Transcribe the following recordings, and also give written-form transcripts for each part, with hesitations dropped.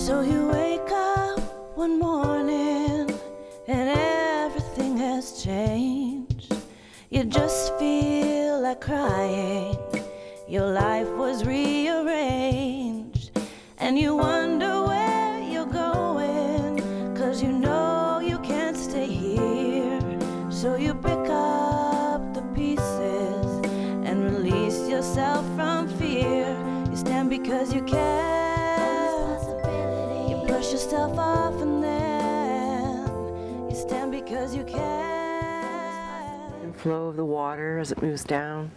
So you wake up one morning and everything has changed. You just feel like crying. Your life was rearranged, and you wonder where you're going, 'cause you know you can't stay here. So you pick up the pieces and release yourself from fear. You stand because you care. You brush yourself off and then you stand because you care. The flow of the water as it moves down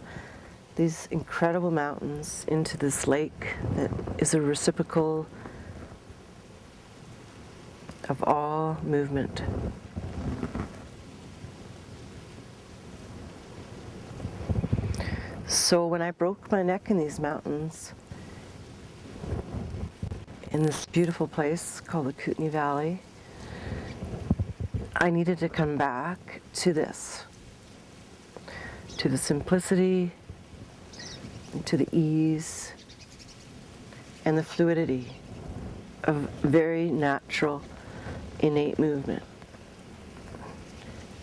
these incredible mountains into this lake that is a reciprocal of all movement. So when I broke my neck in these mountains, in this beautiful place called the Kootenay Valley, I needed to come back to this, to the simplicity, to the ease and the fluidity of very natural, innate movement.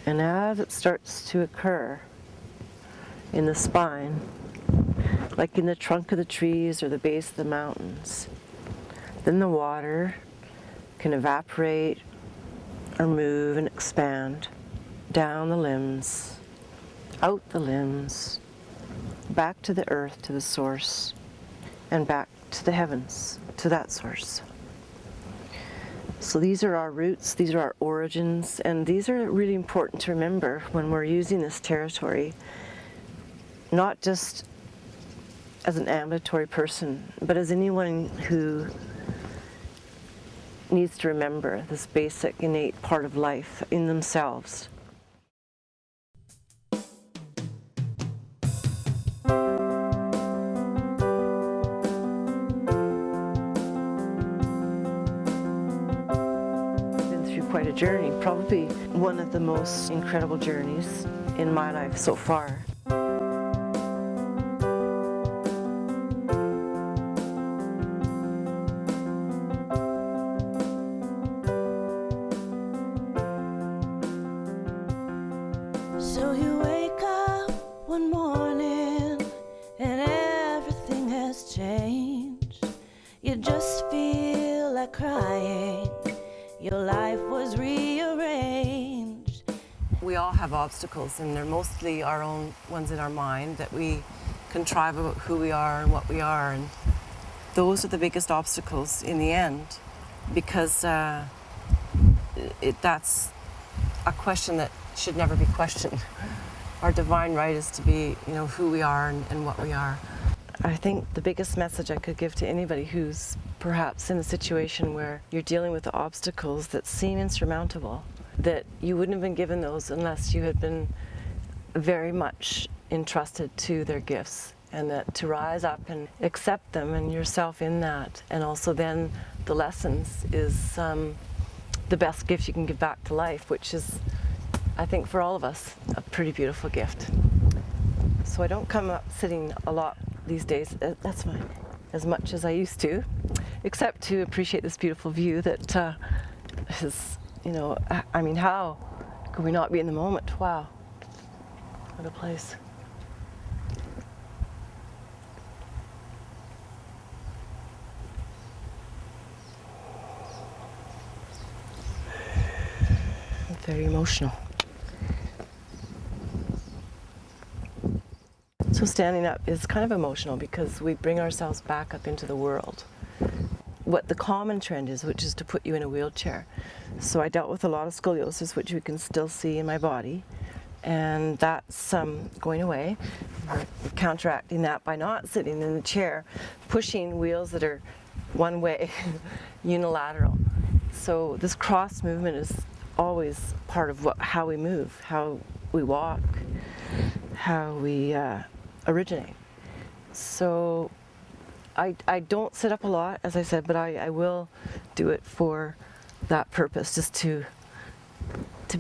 And as it starts to occur in the spine, like in the trunk of the trees or the base of the mountains, then the water can evaporate or move and expand down the limbs, out the limbs, back to the earth, to the source, and back to the heavens, to that source. So these are our roots, these are our origins, and these are really important to remember when we're using this territory, not just as an ambulatory person, but as anyone who needs to remember this basic innate part of life in themselves. Quite a journey, probably one of the most incredible journeys in my life so far. So you wake up one morning and everything has changed. You just feel like crying. Your life was rearranged. We all have obstacles, and they're mostly our own ones in our mind that we contrive about who we are and what we are, and those are the biggest obstacles in the end, because that's a question that should never be questioned. Our divine right is to be, who we are and what we are. I think the biggest message I could give to anybody who's perhaps in a situation where you're dealing with obstacles that seem insurmountable, that you wouldn't have been given those unless you had been very much entrusted to their gifts, and that to rise up and accept them and yourself in that, and also then the lessons is the best gift you can give back to life, which is, I think, for all of us, a pretty beautiful gift. So I don't come up sitting a lot these days, that's fine, as much as I used to, except to appreciate this beautiful view that is, I mean, how could we not be in the moment? Wow, what a place. Very emotional. So standing up is kind of emotional because we bring ourselves back up into the world. What the common trend is, which is to put you in a wheelchair. So I dealt with a lot of scoliosis, which we can still see in my body, and that's going away. We're counteracting that by not sitting in the chair, pushing wheels that are one way, unilateral. So this cross movement is always part of how we move, how we walk, how we originate. So I don't sit up a lot, as I said, but I will do it for that purpose, just to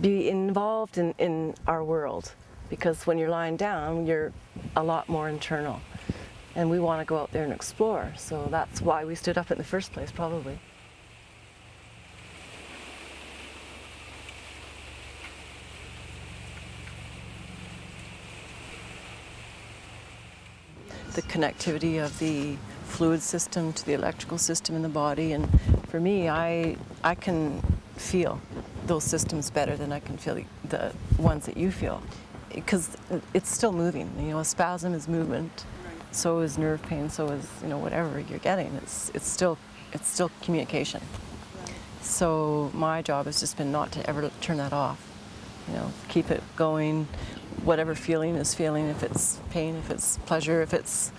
be involved in our world, because when you're lying down, you're a lot more internal, and we want to go out there and explore. So that's why we stood up in the first place, probably. the connectivity of the fluid system to the electrical system in the body. And for me, I can feel those systems better than I can feel the ones that you feel, because it's still moving. You know, a spasm is movement, so is nerve pain, so is, you know, whatever you're getting. It's still communication. So my job has just been not to ever turn that off. You know, keep it going. Whatever feeling is feeling, if it's pain, if it's pleasure, if it's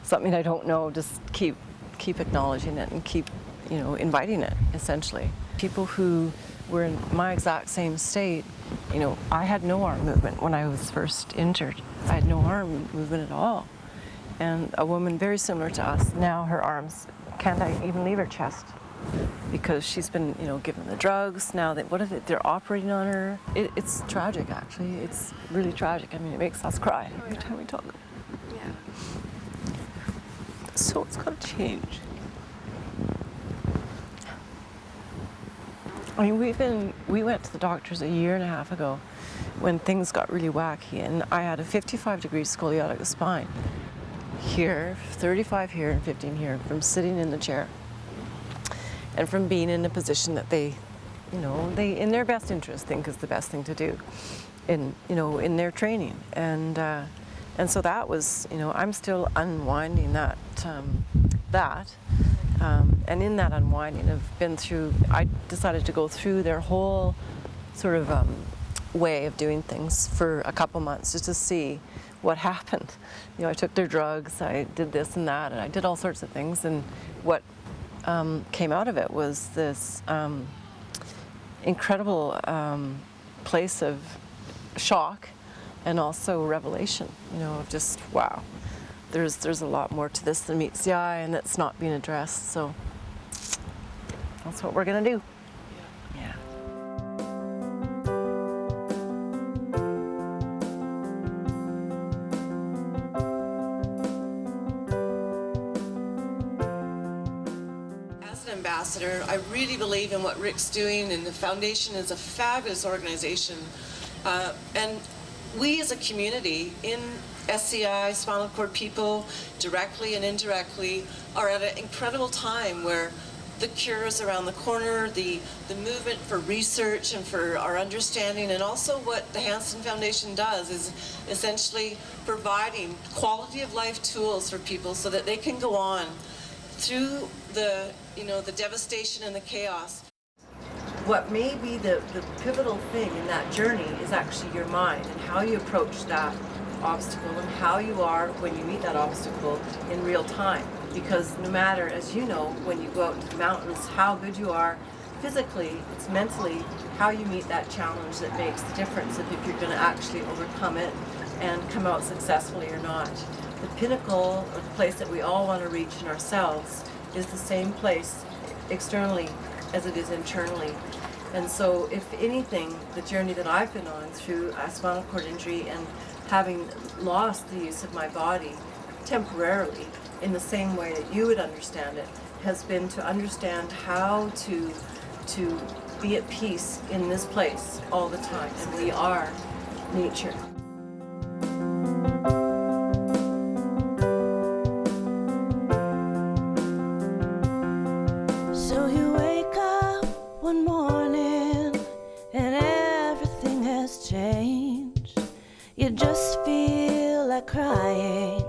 something I don't know, just keep acknowledging it and keep, you know, inviting it, essentially. People who were in my exact same state, you know, I had no arm movement when I was first injured. I had no arm movement at all. And a woman very similar to us, now her arms can't even leave her chest because she's been, you know, given the drugs. Now they're operating on her. It's tragic, actually. It's really tragic. I mean, it makes us cry every time we talk. Yeah. So it's got to change. I mean, we went to the doctors a year and a half ago when things got really wacky, and I had a 55-degree scoliotic spine. Here, 35 here and 15 here, from sitting in the chair. And from being in a position that they, you know, they, in their best interest, think is the best thing to do in, you know, in their training. And so that was, you know, I'm still unwinding that, and in that unwinding, I've been through, I decided to go through their whole sort of way of doing things for a couple months just to see what happened. You know, I took their drugs, I did this and that, and I did all sorts of things, and what came out of it was this incredible place of shock and also revelation, you know, of just, wow, there's a lot more to this than meets the eye, and that's not being addressed, so that's what we're gonna do. Yeah. As an ambassador, I really believe in what Rick's doing, and the foundation is a fabulous organization. And we as a community in SCI, spinal cord people, directly and indirectly, are at an incredible time where the cure is around the corner, the movement for research and for our understanding, and also what the Hansen Foundation does is essentially providing quality of life tools for people so that they can go on through the, you know, the devastation and the chaos. What may be the pivotal thing in that journey is actually your mind and how you approach that obstacle and how you are when you meet that obstacle in real time. Because no matter, as you know, when you go out into the mountains, how good you are physically, it's mentally how you meet that challenge that makes the difference of if you're going to actually overcome it and come out successfully or not. The pinnacle, or the place that we all want to reach in ourselves, is the same place externally as it is internally. And so, if anything, the journey that I've been on through a spinal cord injury and having lost the use of my body temporarily in the same way that you would understand it, has been to understand how to be at peace in this place all the time. And we are nature. So you wake up one morning and everything has changed. You just feel like crying.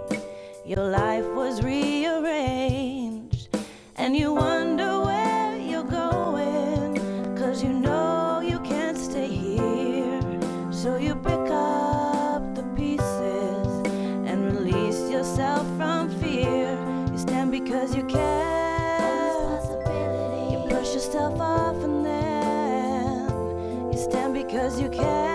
Your life was rearranged, and you wonder where you're going, 'cause you know you can't stay here. So you pick up the pieces and release yourself from fear. You stand because you care. You push yourself off, and then you stand because you care.